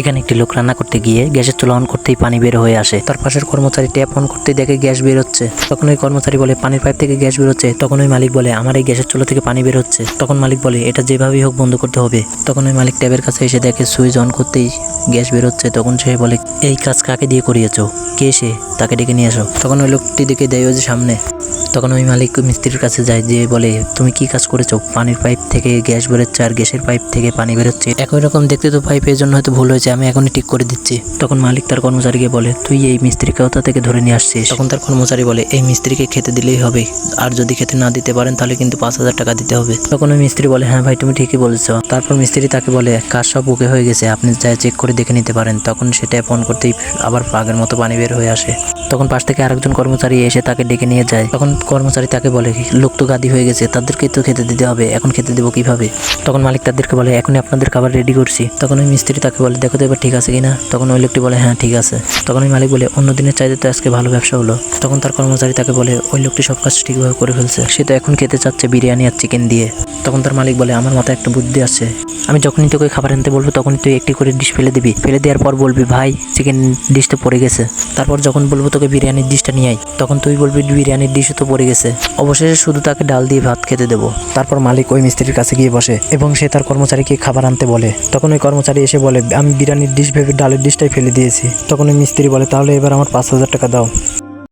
এখানে একটি লোক রান্না করতে গিয়ে গ্যাসের চুলা অন করতেই পানি বের হয়ে আসে। তার পাশের কর্মচারী ট্যাপ অন করতেই দেখে গ্যাস বের হচ্ছে। তখন ওই কর্মচারী বলে পানির পাইপ থেকে গ্যাস বের হচ্ছে। তখন ওই মালিক বলে আমার এই গ্যাসের চুলা থেকে পানি বের হচ্ছে। তখন মালিক বলে এটা যেভাবেই হোক বন্ধ করতে হবে। তখন ওই মালিক ট্যাবের কাছে এসে দেখে সুইচ অন করতেই গ্যাস বের হচ্ছে। তখন সে বলে এই কাজ কাকে দিয়ে করিয়েছো, কে সে, তাকে ডেকে নিয়ে আসো। তখন ওই লোকটি দেখে দেয় ওই যে সামনে। তখন ওই মালিক মিস্ত্রির কাছে যায়, যে বলে তুমি কি কাজ করেছো, পানির পাইপ থেকে গ্যাস বেরোচ্ছে আর গ্যাসের পাইপ থেকে পানি বেরোচ্ছে একই রকম দেখতে, তো পাইপের জন্য হয়তো ভুল হয়েছে, আমি এখনই ঠিক করে দিচ্ছি। তখন মালিক তার কর্মচারীকে বলে তুই এই মিস্ত্রিকে কোথা থেকে ধরে নিয়ে আসছিস। তখন তার কর্মচারী বলে এই মিস্ত্রিকে খেতে দিলেই হবে, আর যদি খেতে না দিতে পারেন তাহলে কিন্তু 5,000 টাকা দিতে হবে। তখন ওই মিস্ত্রি বলে হ্যাঁ ভাই তুমি ঠিকই বলেছো। তারপর মিস্ত্রি তাকে বলে কাজ সব ওকে হয়ে গেছে, আপনি যা চেক করে দেখে নিতে পারেন। তখন সে ট্যাপ অন করতেই আবার আগের মতো পানি বের হয়ে আসে। তখন পাশ থেকে আরেকজন কর্মচারী এসে তাকে ডেকে নিয়ে যায়। তখন কর্মচারী তাকে বলে লোক তো গাদি হয়ে গেছে, তাদেরকে তো খেতে দিতে হবে, এখন খেতে দেবো কিভাবে। তখন মালিক তাদেরকে বলে এখনই আপনাদের খাবার রেডি করছি। তখন ওই মিস্ত্রি তাকে বলে দেখো তো এবার ঠিক আছে কিনা। তখন ওই লোকটি বলে হ্যাঁ ঠিক আছে। তখন ওই মালিক বলে অন্য দিনের চাইতে তো আজকে ভালো ব্যবসা হলো। তখন তার কর্মচারী তাকে বলে ওই লোকটি সব কাজ ঠিকভাবে করে ফেলছে, সে তো এখন খেতে চাচ্ছে বিরিয়ানি আর চিকেন দিয়ে। তখন তার মালিক বলে আমার মাথায় একটা বুদ্ধি আছে, আমি যখনই তোকে খাবার আনতে বলবো তখনই তুই একটি করে ডিশ ফেলে দিবি, ফেলে দেওয়ার পর বলবি ভাই চিকেন ডিশটা পড়ে গেছে। তারপর যখন বলবো তোকে বিরিয়ানির ডিশটা নিয়ে আয়, তখন তুই বলবি বিরিয়ানির ডিশও তো পড়ে গেছে। অবশেষে শুধু তাকে ডাল দিয়ে ভাত খেতে দেবো। তারপর মালিক ওই মিস্ত্রির কাছে গিয়ে বসে এবং সে তার কর্মচারীকে খাবার আনতে বলে। তখন ওই কর্মচারী এসে বলে আমি বিরিয়ানির ডিশ ভেবে ডালের ডিশটাই ফেলে দিয়েছি। তখন ওই মিস্ত্রি বলে তাহলে এবার আমার 5,000 টাকা দাও।